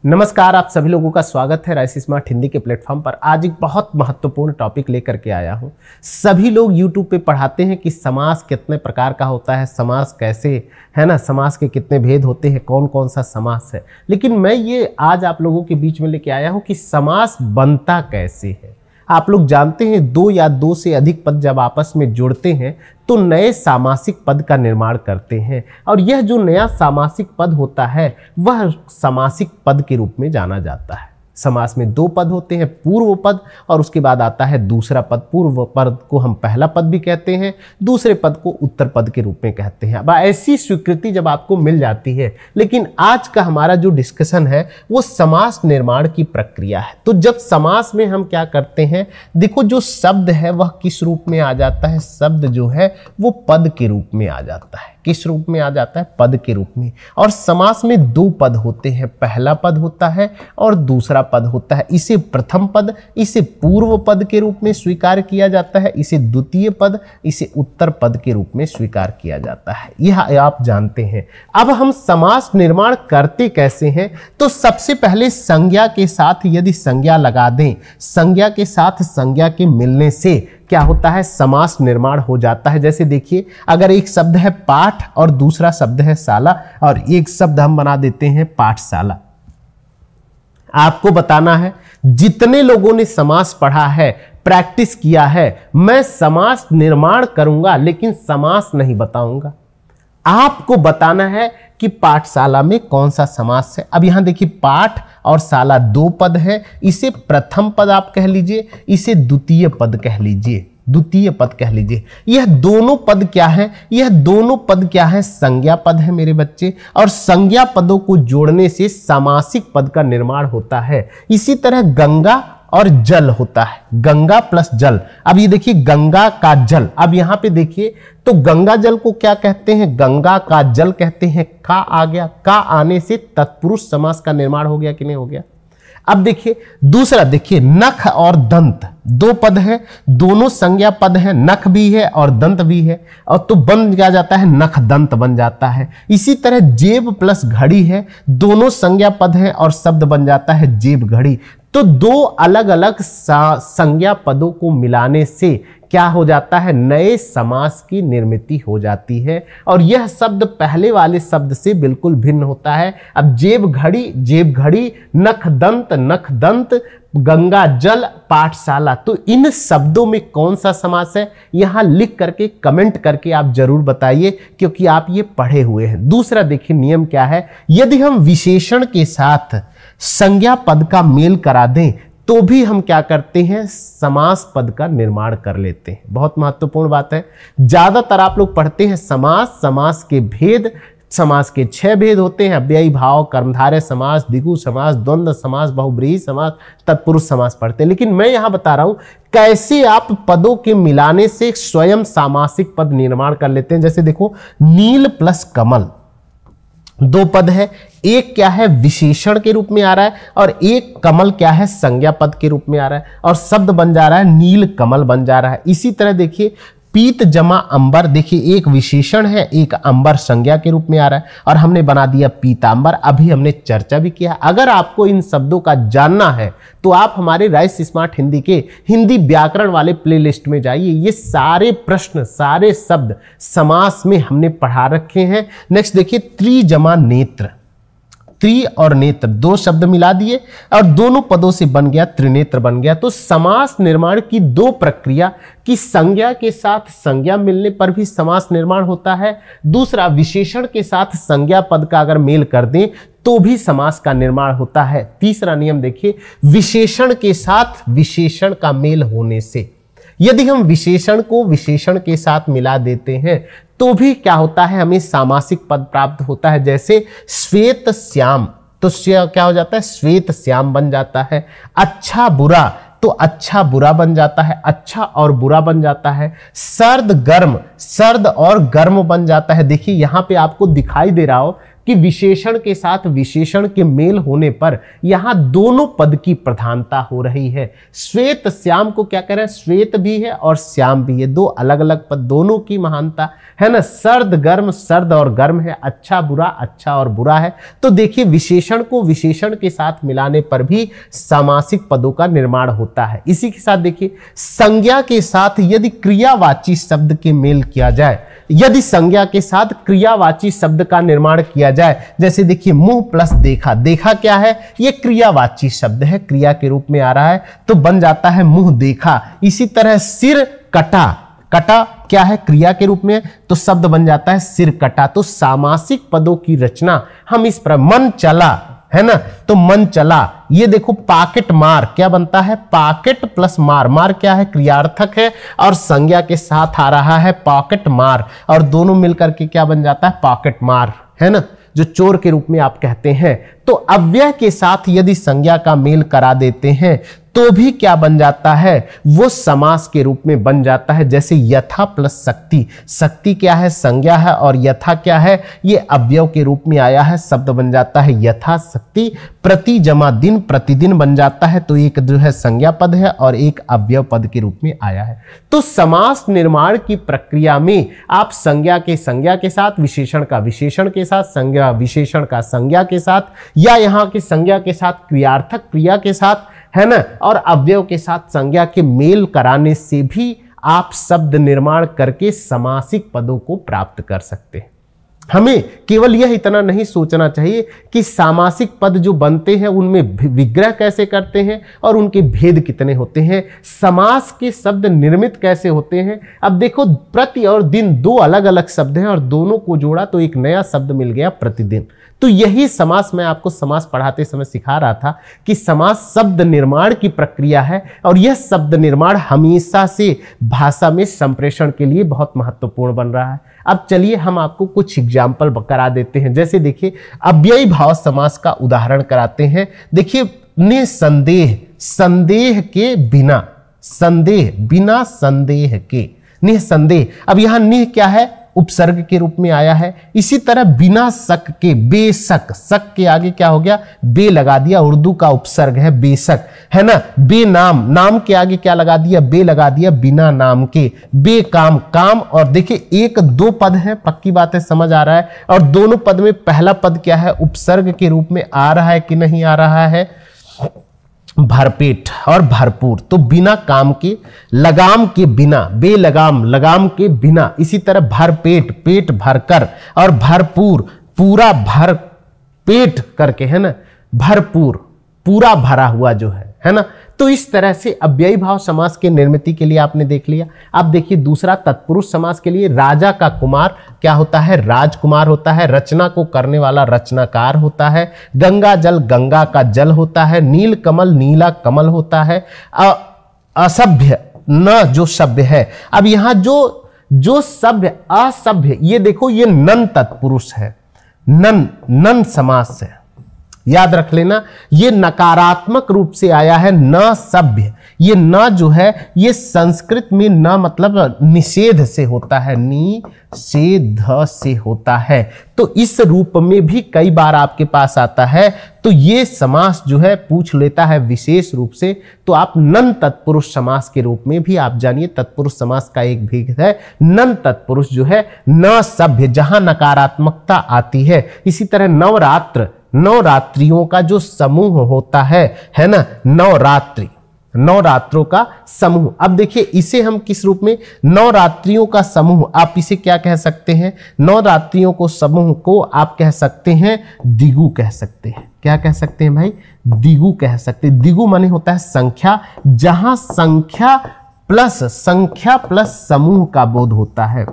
नमस्कार, आप सभी लोगों का स्वागत है राइस स्मार्ट हिंदी के प्लेटफॉर्म पर। आज एक बहुत महत्वपूर्ण टॉपिक लेकर के आया हूं। सभी लोग यूट्यूब पे पढ़ाते हैं कि समास कितने प्रकार का होता है, समास कैसे है ना, समास के कितने भेद होते हैं, कौन कौन सा समास है। लेकिन मैं ये आज आप लोगों के बीच में लेके आया हूं कि समास बनता कैसे है। आप लोग जानते हैं दो या दो से अधिक पद जब आपस में जुड़ते हैं तो नए सामासिक पद का निर्माण करते हैं, और यह जो नया सामासिक पद होता है वह समासिक पद के रूप में जाना जाता है। समास में दो पद होते हैं, पूर्व पद और उसके बाद आता है दूसरा पद। पूर्व पद को हम पहला पद भी कहते हैं, दूसरे पद को उत्तर पद के रूप में कहते हैं। अब ऐसी स्वीकृति जब आपको मिल जाती है, लेकिन आज का हमारा जो डिस्कशन है वो समास निर्माण की प्रक्रिया है। तो जब समास में हम क्या करते हैं, देखो जो शब्द है वह किस रूप में आ जाता है, शब्द जो है वो पद के रूप में आ जाता है। किस रूप में आ जाता है? पद के रूप में। और समास में दो पद होते हैं, पहला पद होता है और दूसरा पद होता है। इसे प्रथम पद, इसे पूर्व पद के रूप में स्वीकार किया जाता है, इसे द्वितीय पद, इसे उत्तर पद के रूप में स्वीकार किया जाता है। यह आप जानते हैं। अब हम समास निर्माण करते कैसे हैं, तो सबसे पहले संज्ञा के साथ यदि संज्ञा लगा दें, संज्ञा के साथ संज्ञा के मिलने से क्या होता है, समास निर्माण हो जाता है। जैसे देखिए, अगर एक शब्द है पाठ और दूसरा शब्द है शाला, और एक शब्द हम बना देते हैं पाठशाला। आपको बताना है, जितने लोगों ने समास पढ़ा है, प्रैक्टिस किया है, मैं समास निर्माण करूंगा लेकिन समास नहीं बताऊंगा। आपको बताना है कि पाठशाला में कौन सा समास है। अब यहां देखिए, पाठ और शाला दो पद है, इसे प्रथम पद आप कह लीजिए, इसे द्वितीय पद कह लीजिए, द्वितीय पद कह लीजिए। यह दोनों पद क्या है? यह दोनों पद क्या है? संज्ञा पद है मेरे बच्चे, और संज्ञा पदों को जोड़ने से सामासिक पद का निर्माण होता है। इसी तरह गंगा और जल होता है, गंगा प्लस जल। अब ये देखिए, गंगा का जल, अब यहां पे देखिए तो गंगा जल को क्या कहते हैं? गंगा का जल कहते हैं। का आ गया, का आने से तत्पुरुष समास का निर्माण हो गया कि नहीं हो गया। अब देखिए दूसरा, देखिए नख और दंत दो पद है, दोनों संज्ञा पद है, नख भी है और दंत भी है, और तो बन क्या जाता है, नख दंत बन जाता है। इसी तरह जेब प्लस घड़ी है, दोनों संज्ञा पद है और शब्द बन जाता है जेब घड़ी। तो दो अलग अलग संज्ञा पदों को मिलाने से क्या हो जाता है, नए समास की निर्मिति हो जाती है, और यह शब्द पहले वाले शब्द से बिल्कुल भिन्न होता है। अब जेब घड़ी, नख दंत, गंगा जल, पाठशाला, तो इन शब्दों में कौन सा समास है, यहां लिख करके कमेंट करके आप जरूर बताइए, क्योंकि आप ये पढ़े हुए हैं। दूसरा देखिए नियम क्या है, यदि हम विशेषण के साथ संज्ञा पद का मेल करा दें तो भी हम क्या करते हैं, समास पद का निर्माण कर लेते हैं। बहुत महत्वपूर्ण बात है। ज्यादातर आप लोग पढ़ते हैं समास, समास के भेद, समास के 6 भेद होते हैं, अव्ययी भाव, कर्मधारय समास, द्विगु समास, द्वंद्व समास, बहुब्रीहि समास, तत्पुरुष समास पढ़ते हैं। लेकिन मैं यहां बता रहा हूं कैसे आप पदों के मिलाने से स्वयं सामासिक पद निर्माण कर लेते हैं। जैसे देखो, नील प्लस कमल दो पद है, एक क्या है विशेषण के रूप में आ रहा है और एक कमल क्या है संज्ञा पद के रूप में आ रहा है, और शब्द बन जा रहा है नील कमल बन जा रहा है। इसी तरह देखिए, पीत जमा अंबर, देखिए एक विशेषण है, एक अंबर संज्ञा के रूप में आ रहा है, और हमने बना दिया पीतांबर। अभी हमने चर्चा भी किया। अगर आपको इन शब्दों का जानना है तो आप हमारे राइस स्मार्ट हिंदी के हिंदी व्याकरण वाले प्लेलिस्ट में जाइए। ये सारे प्रश्न, सारे शब्द समास में हमने पढ़ा रखे हैं। नेक्स्ट देखिए, त्रि जमा नेत्र, त्रि और नेत्र दो शब्द मिला दिए और दोनों पदों से बन गया त्रिनेत्र बन गया। तो समास निर्माण की दो प्रक्रिया कि संज्ञा के साथ संज्ञा मिलने पर भी समास निर्माण होता है, दूसरा विशेषण के साथ संज्ञा पद का अगर मेल कर दें तो भी समास का निर्माण होता है। तीसरा नियम देखिए, विशेषण के साथ विशेषण का मेल होने से, यदि हम विशेषण को विशेषण के साथ मिला देते हैं तो भी क्या होता है, हमें सामासिक पद प्राप्त होता है। जैसे श्वेत श्याम, तो क्या हो जाता है, श्वेत श्याम बन जाता है। अच्छा बुरा, तो अच्छा बुरा बन जाता है, अच्छा और बुरा बन जाता है। सर्द गर्म, सर्द और गर्म बन जाता है। देखिए यहां पे आपको दिखाई दे रहा हो कि विशेषण के साथ विशेषण के मेल होने पर यहां दोनों पद की प्रधानता हो रही है। श्वेत श्याम को क्या कह रहे हैं, श्वेत भी है और श्याम भी है, दो अलग अलग पद, दोनों की महानता है ना। सर्द गर्म, सर्द और गर्म है, अच्छा बुरा, अच्छा और बुरा है। तो देखिए विशेषण को विशेषण के साथ मिलाने पर भी सामासिक पदों का निर्माण होता है। इसी के साथ देखिए संज्ञा के साथ यदि क्रियावाची शब्द के मेल किया जाए, यदि संज्ञा के साथ क्रियावाची शब्द का निर्माण किया जाए, जैसे देखिए मुंह प्लस देखा, देखा क्या है, ये क्रियावाची शब्द है, क्रिया के रूप में आ रहा है तो बन जाता है मुंह देखा। इसी तरह सिर कटा, कटा क्या है, क्रिया के रूप में, तो शब्द बन जाता है सिर कटा। तो सामासिक पदों की रचना हम इस पर, मन चला है ना, तो मन चला। ये देखो पॉकेट मार क्या बनता है, पॉकेट प्लस मार, मार क्या है, क्रियार्थक है और संज्ञा के साथ आ रहा है पॉकेट मार, और दोनों मिलकर के क्या बन जाता है, पॉकेट मार, है ना, जो चोर के रूप में आप कहते हैं। तो अव्यय के साथ यदि संज्ञा का मेल करा देते हैं तो भी क्या बन जाता है, वो समास के रूप में बन जाता है। जैसे यथा प्लस शक्ति, शक्ति क्या है, संज्ञा है, और यथा क्या है, ये अव्यव के रूप में आया है, शब्द बन जाता है यथा शक्ति। प्रति जमा दिन, प्रतिदिन बन जाता है, तो एक जो है संज्ञा पद है और एक अव्यव पद के रूप में आया है। तो समास निर्माण की प्रक्रिया में आप संज्ञा के साथ, विशेषण का विशेषण के साथ, संज्ञा विशेषण का संज्ञा के साथ, या यहाँ की संज्ञा के साथ क्रियार्थक क्रिया के साथ, है ना, और अव्यव के साथ संज्ञा के मेल कराने से भी आप शब्द निर्माण करके समासिक पदों को प्राप्त कर सकते हैं। हमें केवल यह इतना नहीं सोचना चाहिए कि सामासिक पद जो बनते हैं उनमें विग्रह कैसे करते हैं और उनके भेद कितने होते हैं, समास के शब्द निर्मित कैसे होते हैं। अब देखो प्रति और दिन दो अलग अलग शब्द हैं और दोनों को जोड़ा तो एक नया शब्द मिल गया प्रतिदिन। तो यही समास मैं आपको समास पढ़ाते समय सिखा रहा था कि समास शब्द निर्माण की प्रक्रिया है और यह शब्द निर्माण हमेशा से भाषा में संप्रेषण के लिए बहुत महत्वपूर्ण बन रहा है। अब चलिए हम आपको कुछ एग्जाम्पल करा देते हैं। जैसे देखिए अव्ययी भाव समास का उदाहरण कराते हैं। देखिए निसंदेह, संदेह के बिना, संदेह बिना संदेह के, निसंदेह। अब यहां निह क्या है, उपसर्ग के रूप में आया है। इसी तरह बिना शक के, बेशक, शक के आगे क्या हो गया, बे लगा दिया, उर्दू का उपसर्ग है बेशक, है ना। बेनाम, नाम के आगे क्या लगा दिया, बे लगा दिया, बिना नाम के। बेकाम, काम, और देखिए एक दो पद है, पक्की बात है, समझ आ रहा है। और दोनों पद में पहला पद क्या है, उपसर्ग के रूप में आ रहा है कि नहीं आ रहा है, भरपेट और भरपूर। तो बिना काम के, लगाम के बिना, बेलगाम, लगाम के बिना। इसी तरह भरपेट, पेट भरकर, और भरपूर, पूरा भर पेट करके, है ना, भरपूर, पूरा भरा हुआ जो है ना। तो इस तरह से अव्ययी भाव समास के निर्मित के लिए आपने देख लिया। अब देखिए दूसरा तत्पुरुष समास के लिए राजा का कुमार क्या होता है, राजकुमार होता है। रचना को करने वाला रचनाकार होता है। गंगा जल, गंगा का जल होता है। नील कमल, नीला कमल होता है। असभ्य, न जो सभ्य है। अब यहां जो सभ्य, असभ्य, ये देखो ये नन तत्पुरुष है, नन समास है, याद रख लेना। ये नकारात्मक रूप से आया है, न सभ्य। ये न जो है ये संस्कृत में न मतलब निषेध से होता है, निषेध से होता है। तो इस रूप में भी कई बार आपके पास आता है। तो ये समास जो है पूछ लेता है विशेष रूप से। तो आप नन तत्पुरुष समास के रूप में भी आप जानिए, तत्पुरुष समास का एक भेद है नन तत्पुरुष जो है, न सभ्य, जहां नकारात्मकता आती है। इसी तरह नवरात्र, नवरात्रियों का जो समूह होता है ना, नवरात्रि, नवरात्रों का समूह। अब देखिए इसे हम किस रूप में, नवरात्रियों का समूह, आप इसे क्या कह सकते हैं, नवरात्रियों को समूह को आप कह सकते हैं दिगु कह सकते हैं। क्या कह सकते हैं भाई, दिगु कह सकते हैं। दिगु माने होता है संख्या, जहां संख्या प्लस समूह का बोध होता है।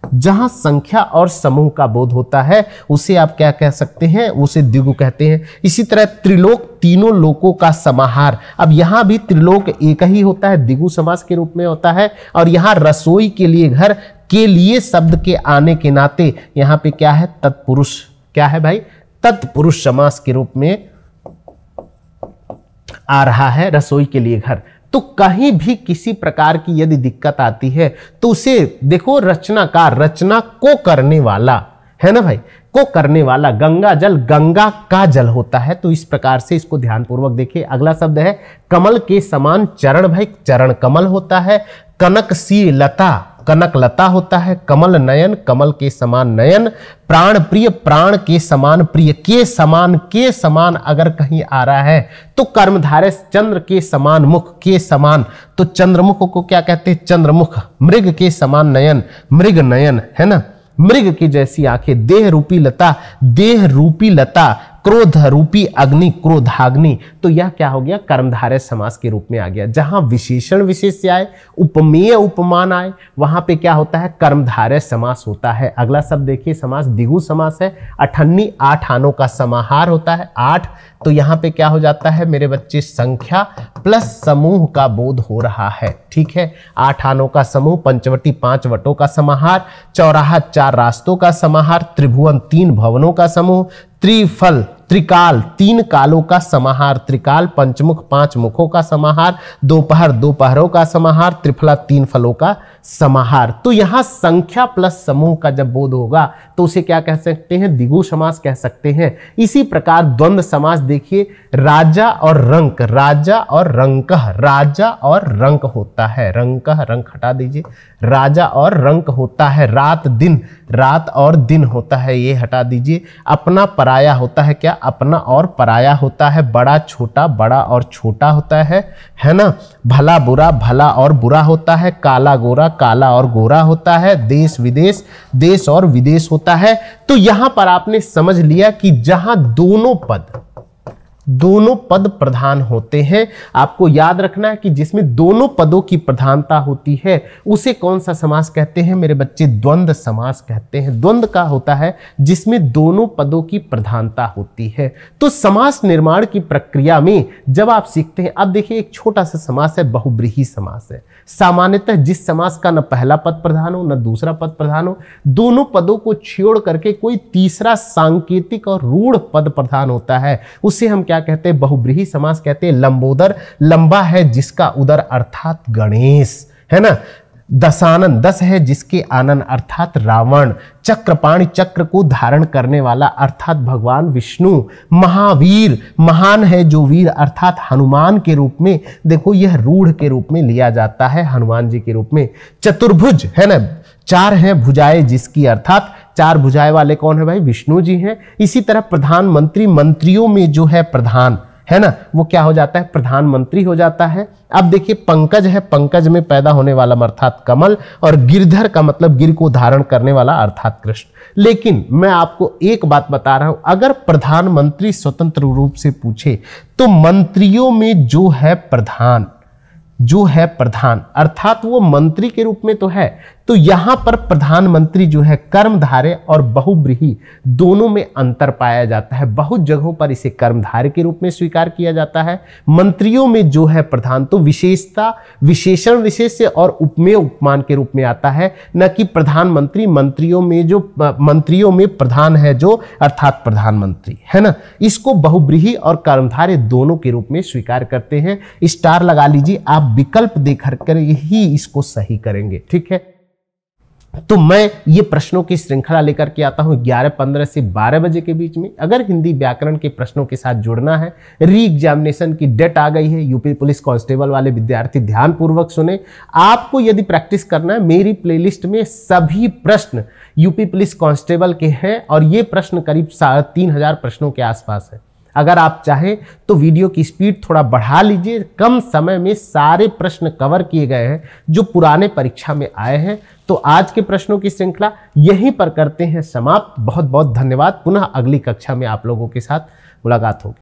जहां संख्या और समूह का बोध होता है उसे आप क्या कह सकते हैं, उसे द्विगु कहते हैं। इसी तरह त्रिलोक, तीनों लोकों का समाहार। अब यहां भी त्रिलोक एक ही होता है, द्विगु समास के रूप में होता है। और यहां रसोई के लिए, घर के लिए शब्द के आने के नाते यहां पे क्या है, तत्पुरुष, क्या है भाई, तत्पुरुष समास के रूप में आ रहा है, रसोई के लिए घर। तो कहीं भी किसी प्रकार की यदि दिक्कत आती है तो उसे देखो, रचनाकार, रचना को करने वाला, है ना भाई, को करने वाला। गंगा जल गंगा का जल होता है। तो इस प्रकार से इसको ध्यानपूर्वक देखिए। अगला शब्द है कमल के समान चरण। भाई चरण कमल होता है। कनक सी लता कनक लता होता है। कमल नयन कमल के समान नयन। प्राण प्रिय प्राण के समान प्रिय। के समान अगर कहीं आ रहा है तो कर्मधारय चंद्र के समान मुख के समान, तो चंद्रमुख को क्या कहते हैं? चंद्रमुख। मृग के समान नयन मृग नयन है ना, मृग की जैसी आंखें। देह रूपी लता क्रोध रूपी अग्नि क्रोधाग्नि। तो यह क्या हो गया? कर्मधारय समास के रूप में आ गया। जहां विशेषण विशेष्य आए, उपमेय उपमान आए, वहां पे क्या होता है? कर्मधारय समास होता है। अगला शब्द देखिए, समास द्विगु समास है। अठन्नी 8 आनों का समाहार होता है। 8 तो यहां पे क्या हो जाता है मेरे बच्चे? संख्या प्लस समूह का बोध हो रहा है। ठीक है, 8 आनों का समूह, पंचवटी 5 वटों का समाहार, चौराहा 4 रास्तों का समाहार, त्रिभुवन 3 भवनों का समूह, त्रिफल त्रिकाल 3 कालों का समाहार, त्रिकाल पंचमुख 5 मुखों का समाहार, दोपहर 2 पहरों का समाहार, त्रिफला 3 फलों का समाहार। तो यहां संख्या प्लस समूह का जब बोध होगा तो उसे क्या कह सकते हैं? द्विगु समास कह सकते हैं। इसी प्रकार द्वंद्व समास देखिए, राजा और रंक, राजा और रंक, राजा और रंक होता है। रंक रंक हटा दीजिए। राजा और रंक होता है। रात दिन, रात और दिन होता है, ये हटा दीजिए। अपना पराया होता है, क्या? अपना और पराया होता है। बड़ा छोटा, बड़ा और छोटा होता है ना। भला बुरा, भला और बुरा होता है। काला गोरा, काला और गोरा होता है। देश विदेश, देश और विदेश होता है। तो यहां पर आपने समझ लिया कि जहां दोनों पद प्रधान होते हैं, आपको याद रखना है कि जिसमें दोनों पदों की प्रधानता होती है उसे कौन सा समास कहते हैं मेरे बच्चे? द्वंद्व समास कहते हैं। द्वंद्व का होता है जिसमें दोनों पदों की प्रधानता होती है। तो समास निर्माण की प्रक्रिया में जब आप सीखते हैं, अब देखिए एक छोटा सा समास है, बहुब्रीहि समास है। सामान्यतः जिस समास का न पहला पद प्रधान हो न दूसरा पद प्रधान हो, दोनों पदों को छोड़ करके कोई तीसरा सांकेतिक और रूढ़ पद प्रधान होता है, उसे हम क्या कहते हैं? बहुब्रीहि समास कहते हैं। लंबोदर, लंबा है जिसका उदर अर्थात गणेश, है ना। दशानन, 10 है जिसके आनन अर्थात रावण। चक्रपाणि, चक्र को धारण करने वाला अर्थात भगवान विष्णु। महावीर, महान है जो वीर अर्थात हनुमान के रूप में, देखो यह रूढ़ के रूप में लिया जाता है, हनुमान जी के रूप में। चतुर्भुज है ना, 4 हैं भुजाएं जिसकी, अर्थात 4 भुजाएं वाले कौन है भाई? विष्णु जी हैं। इसी तरह प्रधानमंत्री, मंत्रियों में जो है प्रधान, है ना, वो क्या हो जाता है? प्रधानमंत्री हो जाता है। अब देखिए पंकज है, पंकज में पैदा होने वाला अर्थात कमल, और गिरधर का मतलब गिर को धारण करने वाला अर्थात कृष्ण। लेकिन मैं आपको एक बात बता रहा हूं, अगर प्रधानमंत्री स्वतंत्र रूप से पूछे तो मंत्रियों में जो है प्रधान अर्थात वो मंत्री के रूप में तो है, तो यहां पर प्रधानमंत्री जो है कर्मधारय और बहुब्रीहि दोनों में अंतर पाया जाता है। बहुत जगहों पर इसे कर्मधारय के रूप में स्वीकार किया जाता है। मंत्रियों में जो है प्रधान तो विशेषता, विशेषण विशेष्य और उपमेय उपमान के रूप में आता है, न कि प्रधानमंत्री मंत्रियों में प्रधान है जो अर्थात प्रधानमंत्री, है ना। इसको बहुब्रीहि और कर्मधारय दोनों के रूप में स्वीकार करते हैं। स्टार लगा लीजिए, आप विकल्प देखकर ही इसको सही करेंगे। ठीक है, तो मैं ये प्रश्नों की श्रृंखला लेकर के आता हूं 11:15 से 12 बजे के बीच में। अगर हिंदी व्याकरण के प्रश्नों के साथ जुड़ना है, री एग्जामिनेशन की डेट आ गई है, यूपी पुलिस कांस्टेबल वाले विद्यार्थी ध्यान पूर्वक सुने। आपको यदि प्रैक्टिस करना है, मेरी प्लेलिस्ट में सभी प्रश्न यूपी पुलिस कांस्टेबल के हैं और ये प्रश्न करीब 3500 प्रश्नों के आसपास है। अगर आप चाहें तो वीडियो की स्पीड थोड़ा बढ़ा लीजिए, कम समय में सारे प्रश्न कवर किए गए हैं जो पुराने परीक्षा में आए हैं। तो आज के प्रश्नों की श्रृंखला यहीं पर करते हैं समाप्त। बहुत बहुत धन्यवाद। पुनः अगली कक्षा में आप लोगों के साथ मुलाकात होगी।